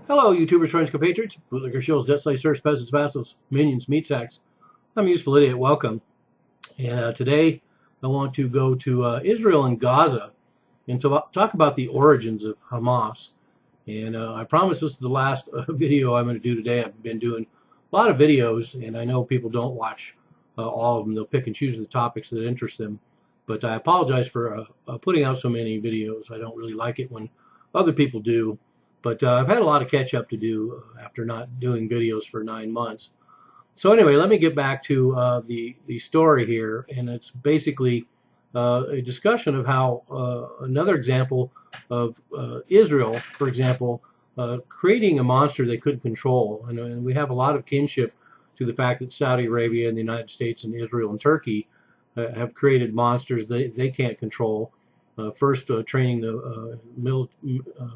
Hello, YouTubers, friends, compatriots, bootlicker shills, debt slaves, serfs, peasants, vassals, minions, meat sacks. I'm Useful Idiot. Welcome. And today I want to go to Israel and Gaza and to talk about the origins of Hamas. And I promise this is the last video I'm going to do today. I've been doing a lot of videos, and I know people don't watch all of them. They'll pick and choose the topics that interest them. But I apologize for putting out so many videos. I don't really like it when other people do. But I've had a lot of catch up to do after not doing videos for 9 months. So anyway, let me get back to the story here, and it's basically a discussion of how another example of Israel, for example, creating a monster they couldn't control. And we have a lot of kinship to the fact that Saudi Arabia and the United States and Israel and Turkey have created monsters they can't control. First, training the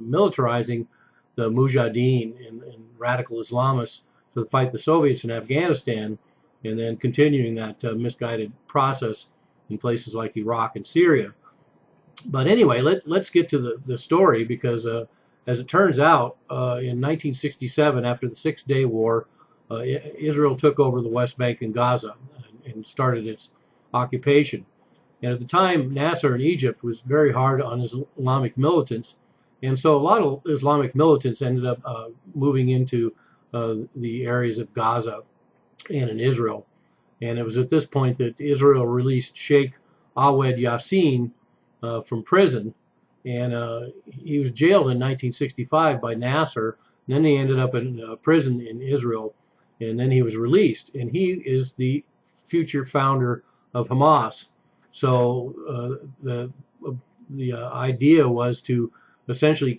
militarizing the Mujahideen and radical Islamists to fight the Soviets in Afghanistan, and then continuing that misguided process in places like Iraq and Syria. But anyway, let's get to the story, because as it turns out, in 1967, after the Six-Day War, Israel took over the West Bank and Gaza and started its occupation. And at the time, Nasser in Egypt was very hard on Islamic militants, and so a lot of Islamic militants ended up moving into the areas of Gaza and in Israel. And it was at this point that Israel released Sheikh Awad Yassin from prison, and he was jailed in 1965 by Nasser. And then he ended up in prison in Israel, and then he was released. And he is the future founder of Hamas. So the idea was to essentially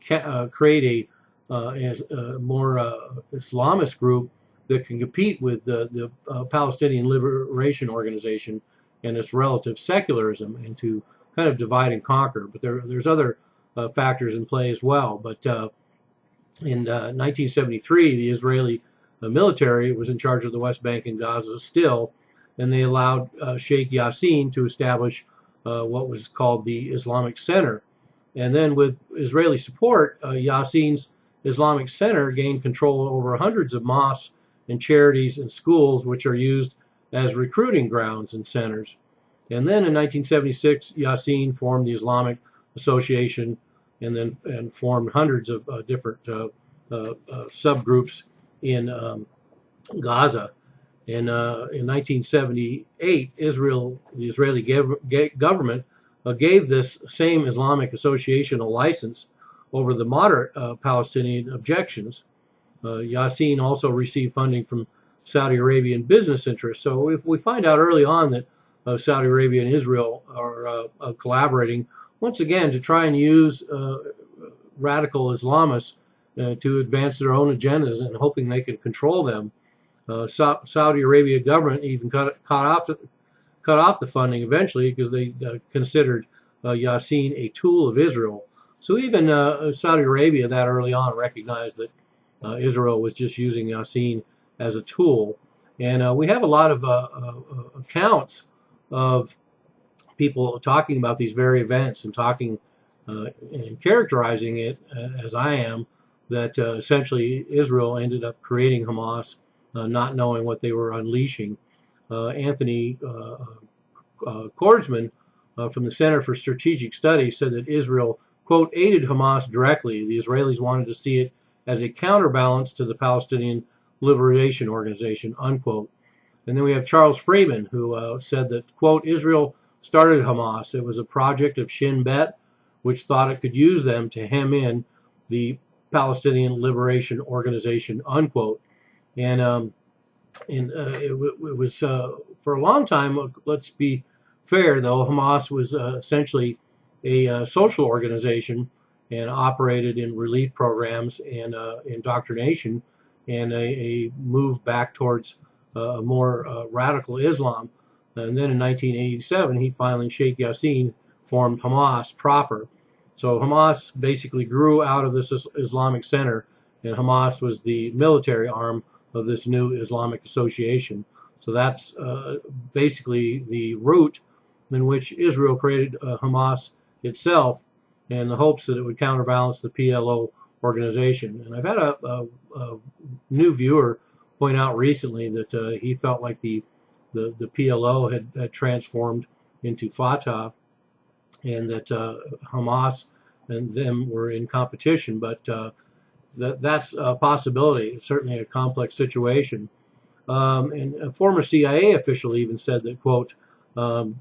create a more Islamist group that can compete with the Palestinian Liberation Organization and its relative secularism, and to kind of divide and conquer. But there's other factors in play as well. But in 1973, the Israeli military was in charge of the West Bank and Gaza still, and they allowed Sheikh Yassin to establish what was called the Islamic Center. And then with Israeli support, Yassin's Islamic Center gained control over hundreds of mosques and charities and schools, which are used as recruiting grounds and centers. And then in 1976, Yassin formed the Islamic Association, and formed hundreds of different subgroups in Gaza. In 1978, the Israeli government gave this same Islamic Association a license over the moderate Palestinian objections. Yassin also received funding from Saudi Arabian business interests. So if we find out early on that Saudi Arabia and Israel are collaborating, once again, to try and use radical Islamists to advance their own agendas, and hoping they can control them. Saudi Arabia government even cut off the funding eventually, because they considered Yassin a tool of Israel. So even Saudi Arabia that early on recognized that Israel was just using Yassin as a tool. And we have a lot of accounts of people talking about these very events, and talking and characterizing it as I am, that essentially Israel ended up creating Hamas, not knowing what they were unleashing. Anthony Kordsman from the Center for Strategic Studies said that Israel, quote, aided Hamas directly. The Israelis wanted to see it as a counterbalance to the Palestinian Liberation Organization, unquote. And then we have Charles Freeman, who said that, quote, Israel started Hamas. It was a project of Shin Bet, which thought it could use them to hem in the Palestinian Liberation Organization, unquote. And it was for a long time, let's be fair though, Hamas was essentially a social organization, and operated in relief programs and indoctrination, and a move back towards a more radical Islam. And then in 1987, Sheikh Yassin formed Hamas proper. So Hamas basically grew out of this Islamic Center, and Hamas was the military arm of this new Islamic Association. So that's basically the route in which Israel created Hamas itself, in the hopes that it would counterbalance the PLO organization. And I've had a new viewer point out recently that he felt like the PLO had transformed into Fatah, and that Hamas and them were in competition. But that's a possibility. It's certainly a complex situation. And a former CIA official even said that, quote,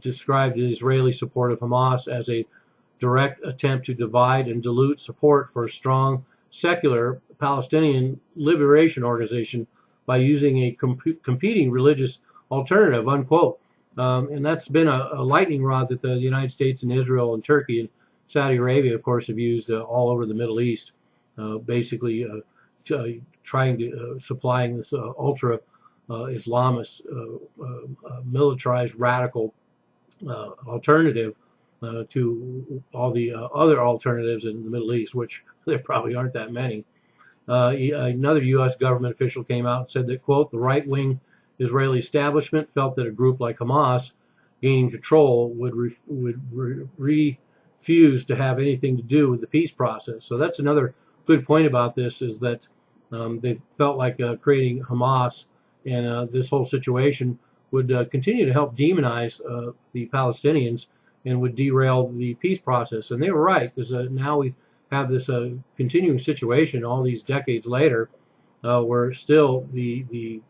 described the Israeli support of Hamas as a direct attempt to divide and dilute support for a strong, secular Palestinian liberation organization by using a competing religious alternative, unquote. And that's been a lightning rod that the United States and Israel and Turkey and Saudi Arabia, of course, have used all over the Middle East, basically trying to supplying this ultra Islamist, militarized, radical alternative to all the other alternatives in the Middle East, which there probably aren't that many. Another U.S. government official came out and said that, quote, the right-wing Israeli establishment felt that a group like Hamas gaining control would refuse to have anything to do with the peace process. So that's another good point about this, is that they felt like creating Hamas and this whole situation would continue to help demonize the Palestinians and would derail the peace process. And they were right, because now we have this continuing situation all these decades later, where still the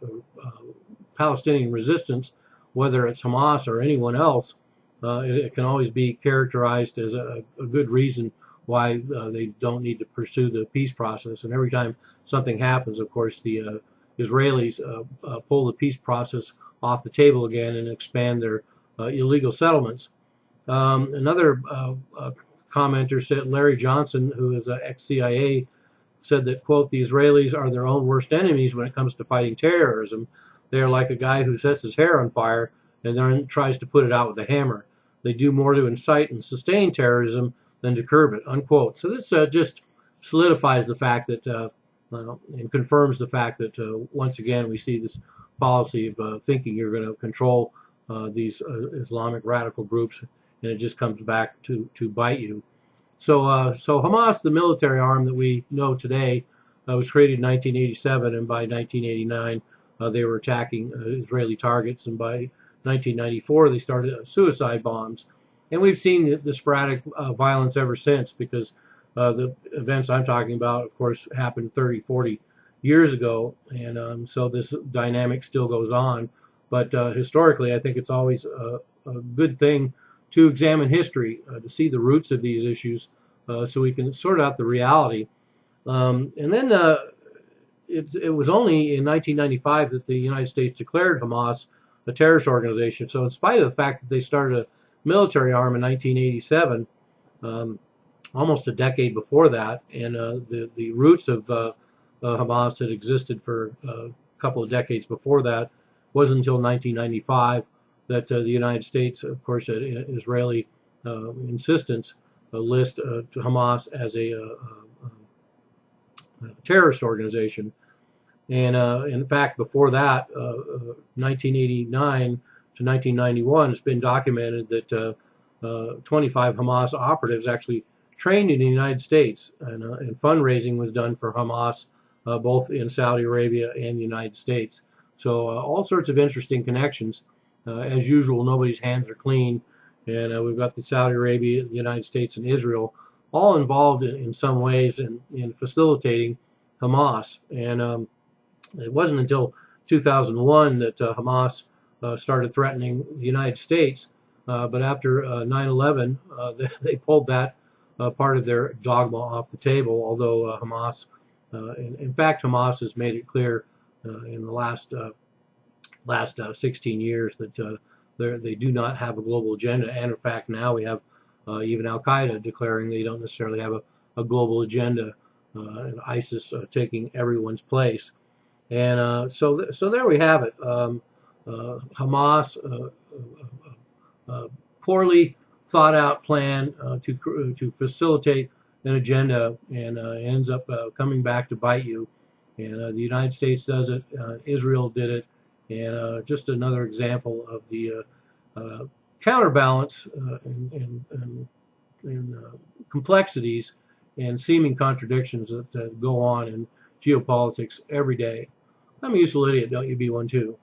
Palestinian resistance, whether it's Hamas or anyone else, it can always be characterized as a good reason why they don't need to pursue the peace process. And every time something happens, of course, the Israelis pull the peace process off the table again and expand their illegal settlements. Another commenter said, Larry Johnson, who is ex-CIA, said that, quote, the Israelis are their own worst enemies when it comes to fighting terrorism. They are like a guy who sets his hair on fire and then tries to put it out with a hammer. They do more to incite and sustain terrorism than to curb it, unquote. So this just solidifies the fact that, and confirms the fact that, once again, we see this policy of thinking you're going to control these Islamic radical groups, and it just comes back to bite you. So, so Hamas, the military arm that we know today, was created in 1987, and by 1989 they were attacking Israeli targets, and by 1994 they started suicide bombs. And we've seen the sporadic violence ever since, because the events I'm talking about, of course, happened 30, 40 years ago, and so this dynamic still goes on. But historically, I think it's always a good thing to examine history, to see the roots of these issues, so we can sort out the reality. And then it was only in 1995 that the United States declared Hamas a terrorist organization. So in spite of the fact that they started a military arm in 1987, almost a decade before that, and the roots of Hamas had existed for a couple of decades before that, wasn't until 1995 that the United States, of course, at Israeli insistence, list Hamas as a terrorist organization. And in fact, before that, 1989 to 1991, it's been documented that 25 Hamas operatives actually trained in the United States, and fundraising was done for Hamas, both in Saudi Arabia and the United States. So all sorts of interesting connections. As usual, nobody's hands are clean, and we've got the Saudi Arabia, the United States, and Israel all involved in some ways in facilitating Hamas. And it wasn't until 2001 that Hamas started threatening the United States, but after 9/11, they pulled that part of their dogma off the table, although Hamas, in fact, Hamas has made it clear in the last 16 years that they do not have a global agenda. And in fact, now we have even Al-Qaeda declaring they don't necessarily have a global agenda, and ISIS taking everyone's place. And so there we have it. Hamas, poorly thought out plan to facilitate an agenda, and ends up coming back to bite you. And the United States does it, Israel did it, and just another example of the counterbalance and complexities and seeming contradictions that go on in geopolitics every day. I'm a useful idiot, don't you be one too?